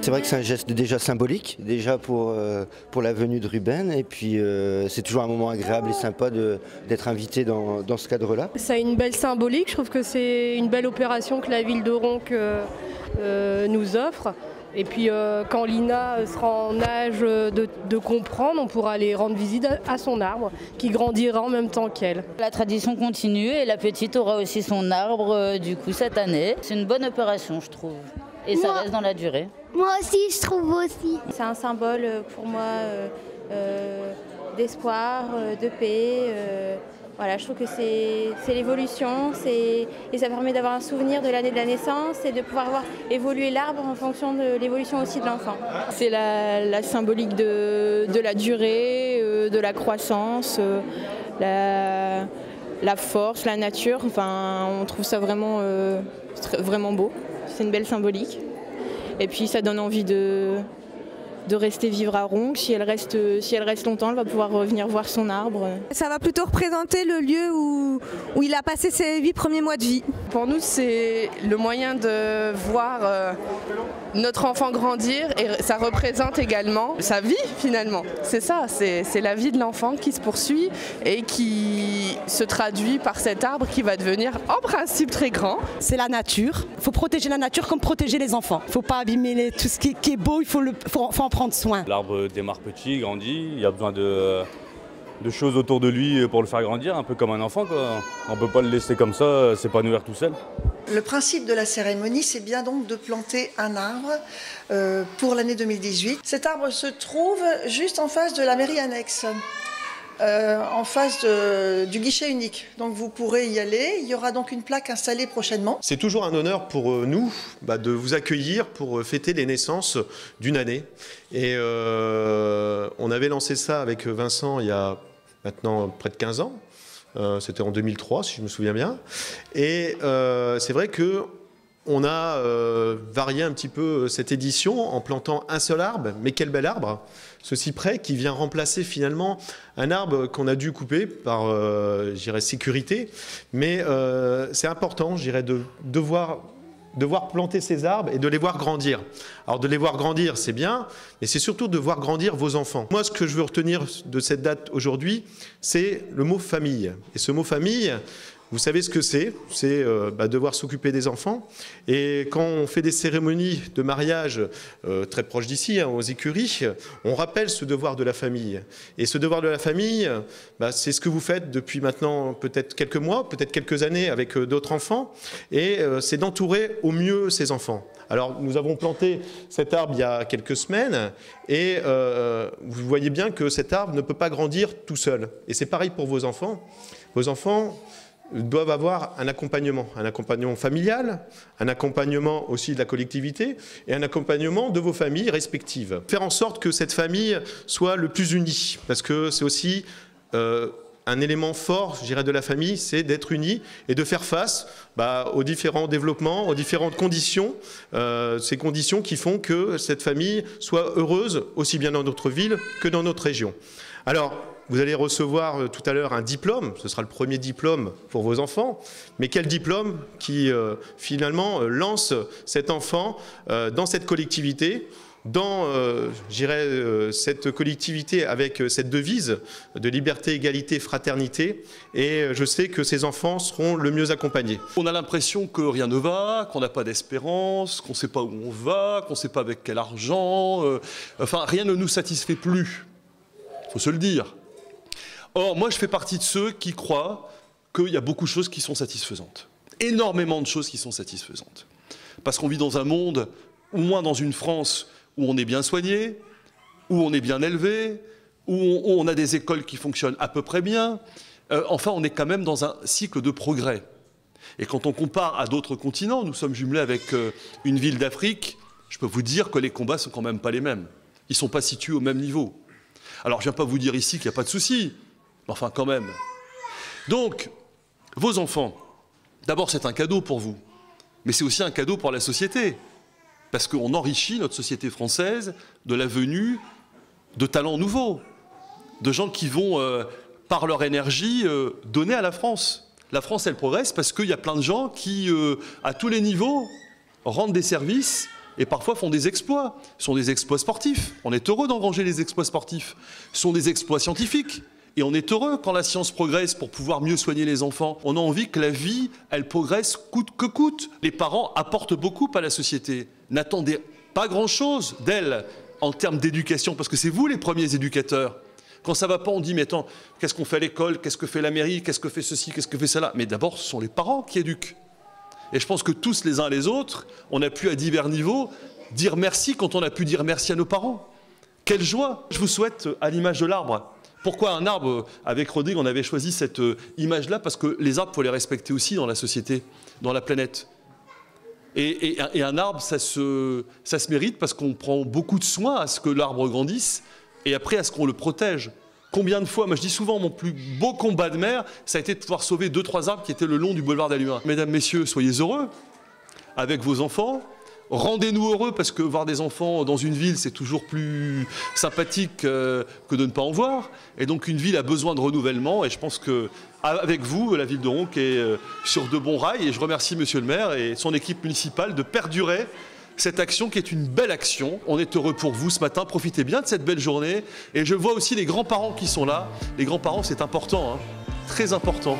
C'est vrai que c'est un geste déjà symbolique, déjà pour la venue de Ruben, et puis c'est toujours un moment agréable et sympa d'être invité dans ce cadre-là. Ça a une belle symbolique, je trouve que c'est une belle opération que la ville de Roncq nous offre. Et puis quand Lina sera en âge de comprendre, on pourra aller rendre visite à son arbre, qui grandira en même temps qu'elle. La tradition continue et la petite aura aussi son arbre du coup cette année. C'est une bonne opération je trouve. Et ça reste dans la durée. Moi aussi, je trouve aussi. C'est un symbole pour moi d'espoir, de paix. Voilà, je trouve que c'est l'évolution et ça permet d'avoir un souvenir de l'année de la naissance et de pouvoir voir évoluer l'arbre en fonction de l'évolution aussi de l'enfant. C'est la symbolique de la durée, de la croissance, la force, la nature. Enfin, on trouve ça vraiment, vraiment beau. C'est une belle symbolique. Et puis ça donne envie de rester vivre à Roncq. Si elle reste longtemps, elle va pouvoir revenir voir son arbre. Ça va plutôt représenter le lieu où il a passé ses 8 premiers mois de vie. Pour nous, c'est le moyen de voir notre enfant grandir et ça représente également sa vie finalement. C'est ça, c'est la vie de l'enfant qui se poursuit et qui se traduit par cet arbre qui va devenir en principe très grand. C'est la nature. Il faut protéger la nature comme protéger les enfants. Il ne faut pas abîmer tout ce qui est beau, il faut en prendre soin. L'arbre démarre petit, grandit, il y a besoin de choses autour de lui pour le faire grandir, un peu comme un enfant, quoi. On ne peut pas le laisser comme ça, s'épanouir tout seul. Le principe de la cérémonie, c'est bien donc de planter un arbre pour l'année 2018. Cet arbre se trouve juste en face de la mairie annexe, en face du guichet unique. Donc vous pourrez y aller, il y aura donc une plaque installée prochainement. C'est toujours un honneur pour nous de vous accueillir pour fêter les naissances d'une année. Et on avait lancé ça avec Vincent il y a maintenant près de 15 ans. C'était en 2003 si je me souviens bien. Et c'est vrai qu'on a varié un petit peu cette édition en plantant un seul arbre, mais quel bel arbre, ce cyprès qui vient remplacer finalement un arbre qu'on a dû couper par, je dirais, sécurité. Mais c'est important, je dirais, de voir planter ces arbres et de les voir grandir. Alors de les voir grandir, c'est bien, mais c'est surtout de voir grandir vos enfants. Moi, ce que je veux retenir de cette date aujourd'hui, c'est le mot famille. Et ce mot famille, vous savez ce que c'est devoir s'occuper des enfants. Et quand on fait des cérémonies de mariage très proches d'ici, aux écuries, on rappelle ce devoir de la famille. Et ce devoir de la famille, c'est ce que vous faites depuis maintenant peut-être quelques mois, peut-être quelques années avec d'autres enfants. Et c'est d'entourer au mieux ces enfants. Alors nous avons planté cet arbre il y a quelques semaines et vous voyez bien que cet arbre ne peut pas grandir tout seul. Et c'est pareil pour vos enfants. Vos enfants doivent avoir un accompagnement familial, un accompagnement aussi de la collectivité et un accompagnement de vos familles respectives. Faire en sorte que cette famille soit le plus unie, parce que c'est aussi un élément fort, je dirais, de la famille, c'est d'être unis et de faire face aux différents développements, aux différentes conditions, ces conditions qui font que cette famille soit heureuse aussi bien dans notre ville que dans notre région. Alors, vous allez recevoir tout à l'heure un diplôme, ce sera le premier diplôme pour vos enfants, mais quel diplôme qui finalement lance cet enfant dans cette collectivité, dans cette collectivité avec cette devise de liberté, égalité, fraternité, et je sais que ces enfants seront le mieux accompagnés. On a l'impression que rien ne va, qu'on n'a pas d'espérance, qu'on ne sait pas où on va, qu'on ne sait pas avec quel argent, enfin rien ne nous satisfait plus, il faut se le dire. Or, moi, je fais partie de ceux qui croient qu'il y a beaucoup de choses qui sont satisfaisantes. Énormément de choses qui sont satisfaisantes. Parce qu'on vit dans un monde, au moins dans une France, où on est bien soigné, où on est bien élevé, où on a des écoles qui fonctionnent à peu près bien. Enfin, on est quand même dans un cycle de progrès. Et quand on compare à d'autres continents, nous sommes jumelés avec une ville d'Afrique, je peux vous dire que les combats ne sont quand même pas les mêmes. Ils ne sont pas situés au même niveau. Alors, je ne viens pas vous dire ici qu'il n'y a pas de souci. Enfin, quand même. Donc, vos enfants, d'abord, c'est un cadeau pour vous. Mais c'est aussi un cadeau pour la société. Parce qu'on enrichit notre société française de la venue de talents nouveaux. De gens qui vont, par leur énergie, donner à la France. La France, elle progresse parce qu'il y a plein de gens qui, à tous les niveaux, rendent des services et parfois font des exploits. Ce sont des exploits sportifs. On est heureux d'engranger les exploits sportifs. Ce sont des exploits scientifiques. Et on est heureux quand la science progresse pour pouvoir mieux soigner les enfants. On a envie que la vie, elle progresse coûte que coûte. Les parents apportent beaucoup à la société. N'attendez pas grand-chose d'elle en termes d'éducation, parce que c'est vous les premiers éducateurs. Quand ça va pas, on dit, mais attends, qu'est-ce qu'on fait à l'école? Qu'est-ce que fait la mairie? Qu'est-ce que fait ceci? Qu'est-ce que fait cela? Mais d'abord, ce sont les parents qui éduquent. Et je pense que tous, les uns les autres, on a pu à divers niveaux dire merci quand on a pu dire merci à nos parents. Quelle joie! Je vous souhaite à l'image de l'arbre. Pourquoi un arbre? Avec Rodrigue, on avait choisi cette image-là parce que les arbres, il faut les respecter aussi dans la société, dans la planète. Et un arbre, ça se mérite parce qu'on prend beaucoup de soin à ce que l'arbre grandisse et après à ce qu'on le protège. Combien de fois, moi je dis souvent, mon plus beau combat de mer, ça a été de pouvoir sauver 2-3 arbres qui étaient le long du boulevard d'Alluin. Mesdames, messieurs, soyez heureux avec vos enfants. Rendez-nous heureux parce que voir des enfants dans une ville, c'est toujours plus sympathique que de ne pas en voir. Et donc une ville a besoin de renouvellement et je pense qu'avec vous, la ville de Roncq est sur de bons rails. Et je remercie monsieur le maire et son équipe municipale de perdurer cette action qui est une belle action. On est heureux pour vous ce matin. Profitez bien de cette belle journée. Et je vois aussi les grands-parents qui sont là. Les grands-parents, c'est important, hein, très important.